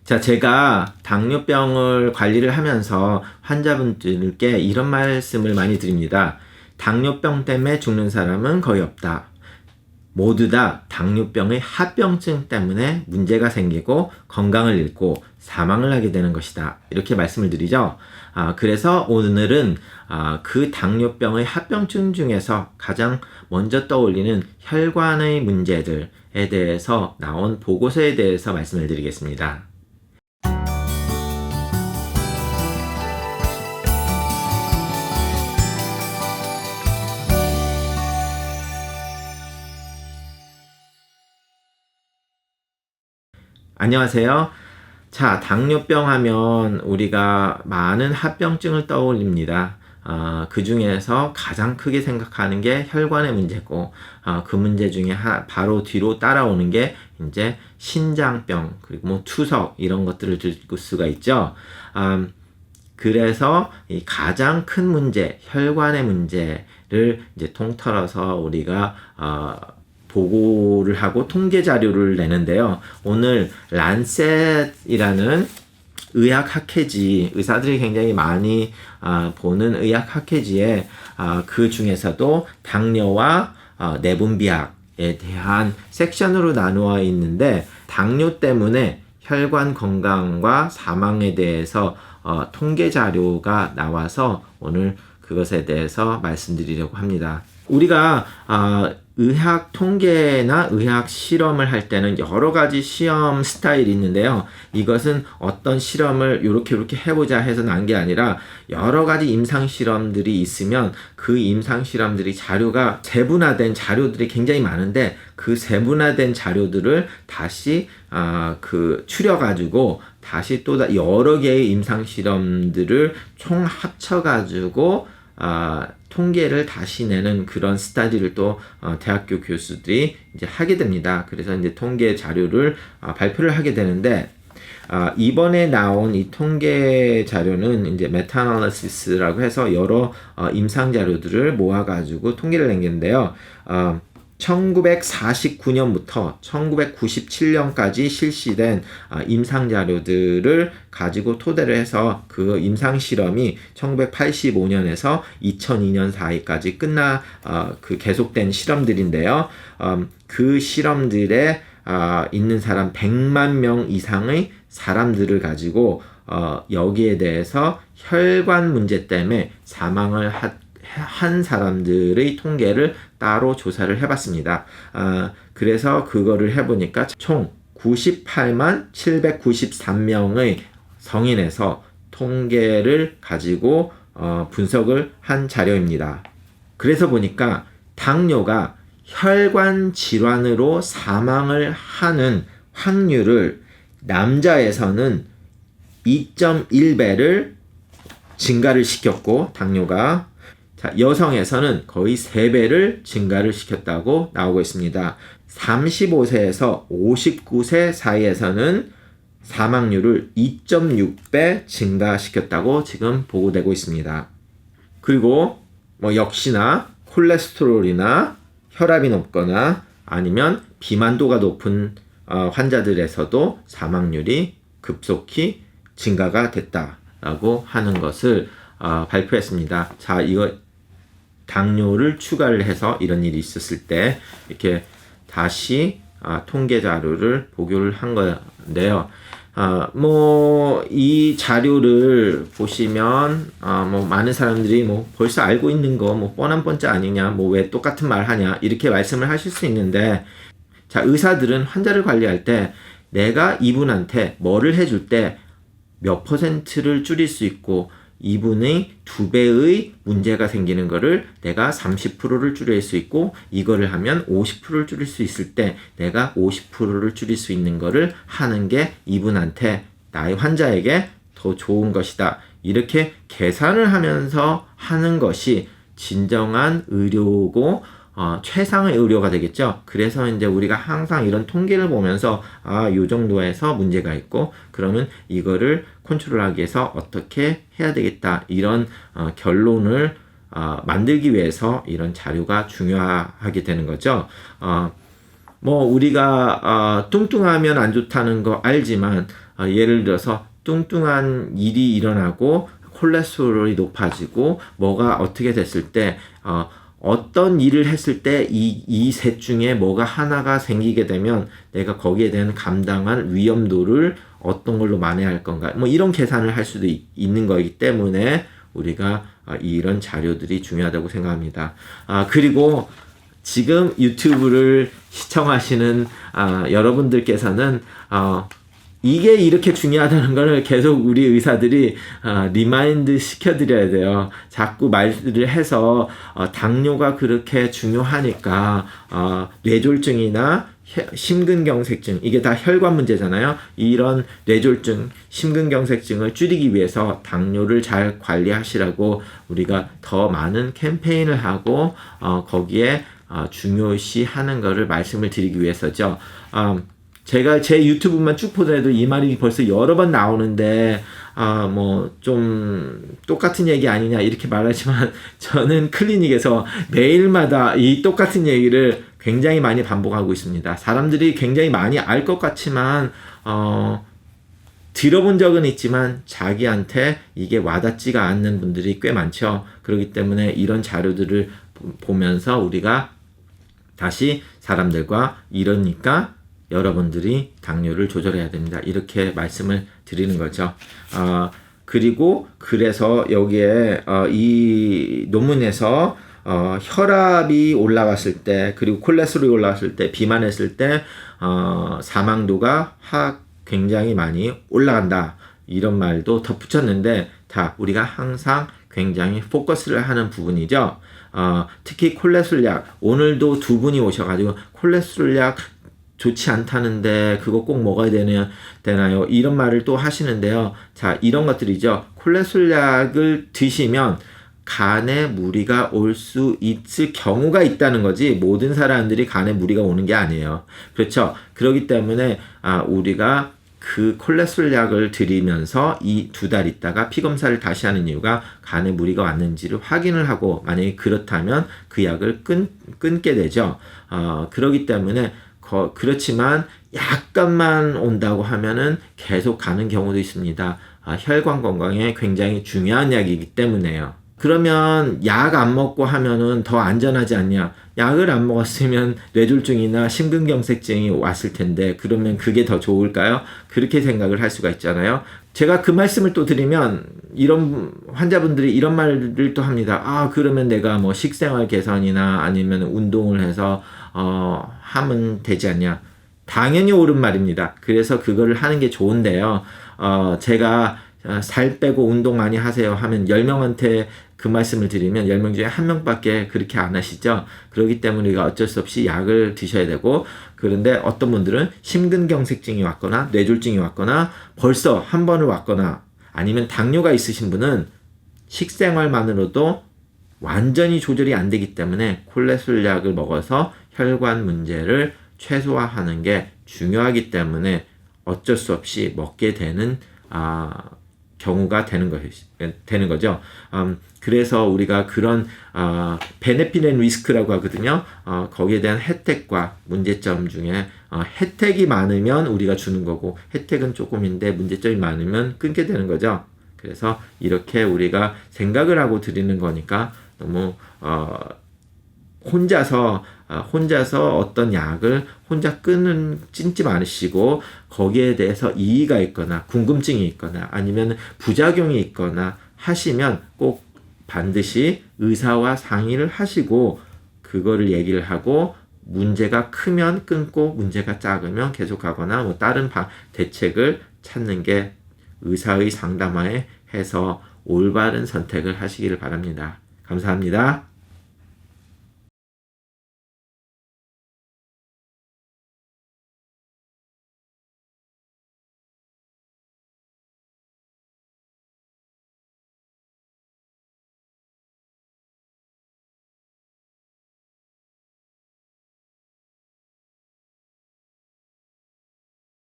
자, 제가 당뇨병을 관리를 하면서 환자분들께 이런 말씀을 많이 드립니다. 당뇨병 때문에 죽는 사람은 거의 없다. 모두 다 당뇨병의 합병증 때문에 문제가 생기고 건강을 잃고 사망을 하게 되는 것이다. 이렇게 말씀을 드리죠. 그래서 오늘은 그 당뇨병의 합병증 중에서 가장 먼저 떠올리는 혈관의 문제들에 대해서 나온 보고서에 대해서 말씀을 드리겠습니다. 안녕하세요. 자, 당뇨병 하면 우리가 많은 합병증을 떠올립니다. 그 중에서 가장 크게 생각하는 게 혈관의 문제고, 그 문제 중에 바로 뒤로 따라오는 게 이제 신장병, 그리고 뭐 투석, 이런 것들을 들 수가 있죠. 그래서 이 가장 큰 문제, 혈관의 문제를 이제 통틀어서 우리가, 보고를 하고 통계 자료를 내는데요. 오늘 란셋이라는 의학 학회지, 의사들이 굉장히 많이 보는 의학 학회지에 그 중에서도 당뇨와 내분비학에 대한 섹션으로 나누어 있는데, 당뇨 때문에 혈관 건강과 사망에 대해서 통계 자료가 나와서 오늘 그것에 대해서 말씀드리려고 합니다. 우리가 의학 통계나 의학 실험을 할 때는 여러 가지 시험 스타일이 있는데요. 이것은 어떤 실험을 이렇게 해보자 해서 난 게 아니라 여러 가지 임상 실험들이 있으면 그 임상 실험들이 자료가 세분화된 자료들이 굉장히 많은데, 그 세분화된 자료들을 다시 추려가지고 다시 또 여러 개의 임상 실험들을 총 합쳐가지고 통계를 다시 내는 그런 스타디를 또 대학교 교수들이 이제 하게 됩니다. 그래서 이제 통계 자료를 발표를 하게 되는데, 이번에 나온 이 통계 자료는 이제 메타아나리시스라고 해서 여러 임상 자료들을 모아가지고 통계를 낸 건데요. 1949년부터 1997년까지 실시된 임상 자료들을 가지고 토대를 해서 그 임상 실험이 1985년에서 2002년 사이까지 계속된 실험들인데요. 그 실험들에 있는 사람 100만 명 이상의 사람들을 가지고 여기에 대해서 혈관 문제 때문에 사망을 한 사람들의 통계를 따로 조사를 해봤습니다. 그래서 그거를 해보니까 총 98만 793명의 성인에서 통계를 가지고 분석을 한 자료입니다. 그래서 보니까 당뇨가 혈관 질환으로 사망을 하는 확률을 남자에서는 2.1배를 증가를 시켰고, 당뇨가 여성에서는 거의 3배를 증가를 시켰다고 나오고 있습니다. 35세에서 59세 사이에서는 사망률을 2.6배 증가시켰다고 지금 보고되고 있습니다. 그리고 역시나 콜레스테롤이나 혈압이 높거나 아니면 비만도가 높은 환자들에서도 사망률이 급속히 증가가 됐다라고 하는 것을 발표했습니다. 자, 이거 당뇨를 추가를 해서 이런 일이 있었을 때 이렇게 다시 통계 자료를 보고를 한 건데요. 이 자료를 보시면 많은 사람들이 벌써 알고 있는 거 뻔한 뻔짜 아니냐, 왜 똑같은 말 하냐, 이렇게 말씀을 하실 수 있는데, 자, 의사들은 환자를 관리할 때 내가 이분한테 뭐를 해줄 때 몇 %를 줄일 수 있고, 이분의 2배의 문제가 생기는 거를 내가 30%를 줄일 수 있고, 이거를 하면 50%를 줄일 수 있을 때 내가 50%를 줄일 수 있는 거를 하는 게 이분한테, 나의 환자에게 더 좋은 것이다. 이렇게 계산을 하면서 하는 것이 진정한 의료고 최상의 의료가 되겠죠. 그래서 이제 우리가 항상 이런 통계를 보면서 요 정도에서 문제가 있고, 그러면 이거를 컨트롤하기 위해서 어떻게 해야 되겠다, 이런 결론을 만들기 위해서 이런 자료가 중요하게 되는 거죠. 우리가 뚱뚱하면 안 좋다는 거 알지만 예를 들어서 뚱뚱한 일이 일어나고 콜레스테롤이 높아지고 뭐가 어떻게 됐을 때 어떤 일을 했을 때 이 셋 중에 뭐가 하나가 생기게 되면 내가 거기에 대한 감당할 위험도를 어떤 걸로 만회할 건가 뭐 이런 계산을 할 수도 있는 거기 때문에 우리가 이런 자료들이 중요하다고 생각합니다. 그리고 지금 유튜브를 시청하시는 여러분들께서는 이게 이렇게 중요하다는 걸 계속 우리 의사들이 리마인드 시켜드려야 돼요. 자꾸 말을 해서 당뇨가 그렇게 중요하니까 뇌졸중이나 심근경색증 이게 다 혈관 문제잖아요. 이런 뇌졸중, 심근경색증을 줄이기 위해서 당뇨를 잘 관리하시라고 우리가 더 많은 캠페인을 하고 거기에 중요시하는 것을 말씀을 드리기 위해서죠. 제가 제 유튜브만 쭉 보더라도 이 말이 벌써 여러 번 나오는데 뭐 좀 똑같은 얘기 아니냐 이렇게 말하지만 저는 클리닉에서 매일마다 이 똑같은 얘기를 굉장히 많이 반복하고 있습니다. 사람들이 굉장히 많이 알 것 같지만 들어본 적은 있지만 자기한테 이게 와닿지가 않는 분들이 꽤 많죠. 그렇기 때문에 이런 자료들을 보면서 우리가 다시 사람들과 이러니까 여러분들이 당뇨를 조절해야 됩니다. 이렇게 말씀을 드리는 거죠. 그리고 그래서 여기에 이 논문에서 혈압이 올라갔을 때 그리고 콜레스테롤이 올라갔을 때 비만했을 때 사망도가 굉장히 많이 올라간다. 이런 말도 덧붙였는데 다 우리가 항상 굉장히 포커스를 하는 부분이죠. 특히 콜레스테롤 약 오늘도 두 분이 오셔가지고 콜레스테롤 약 좋지 않다는데 그거 꼭 먹어야 되나요? 이런 말을 또 하시는데요. 자, 이런 것들이죠. 콜레스테롤 약을 드시면 간에 무리가 올 수 있을 경우가 있다는 거지 모든 사람들이 간에 무리가 오는 게 아니에요. 그렇죠? 그렇기 때문에 우리가 그 콜레스테롤 약을 드리면서 이 2달 있다가 피 검사를 다시 하는 이유가 간에 무리가 왔는지를 확인을 하고 만약에 그렇다면 그 약을 끊게 되죠. 그렇기 때문에 그렇지만 약간만 온다고 하면은 계속 가는 경우도 있습니다. 혈관 건강에 굉장히 중요한 약이기 때문에요. 그러면 약 안 먹고 하면은 더 안전하지 않냐? 약을 안 먹었으면 뇌졸중이나 심근경색증이 왔을 텐데 그러면 그게 더 좋을까요? 그렇게 생각을 할 수가 있잖아요. 제가 그 말씀을 또 드리면 이런 환자분들이 이런 말을 또 합니다. 그러면 내가 뭐 식생활 개선이나 아니면 운동을 해서 하면 되지 않냐? 당연히 옳은 말입니다. 그래서 그거를 하는 게 좋은데요. 제가 살 빼고 운동 많이 하세요 하면 10명한테 그 말씀을 드리면 10명 중에 1명밖에 그렇게 안 하시죠. 그렇기 때문에 우리가 어쩔 수 없이 약을 드셔야 되고 그런데 어떤 분들은 심근경색증이 왔거나 뇌졸중이 왔거나 벌써 한 번을 왔거나 아니면 당뇨가 있으신 분은 식생활만으로도 완전히 조절이 안 되기 때문에 콜레스테롤 약을 먹어서 혈관 문제를 최소화하는 게 중요하기 때문에 어쩔 수 없이 먹게 되는 경우가 되는 거죠. 그래서 우리가 그런 베네핏 앤 리스크라고 하거든요. 거기에 대한 혜택과 문제점 중에 혜택이 많으면 우리가 주는 거고 혜택은 조금인데 문제점이 많으면 끊게 되는 거죠. 그래서 이렇게 우리가 생각을 하고 드리는 거니까 너무 혼자서 어떤 약을 혼자 끊지 마시고 거기에 대해서 이의가 있거나 궁금증이 있거나 아니면 부작용이 있거나 하시면 꼭 반드시 의사와 상의를 하시고 그거를 얘기를 하고 문제가 크면 끊고 문제가 작으면 계속하거나 뭐 다른 대책을 찾는 게 의사의 상담하에 해서 올바른 선택을 하시기를 바랍니다. 감사합니다.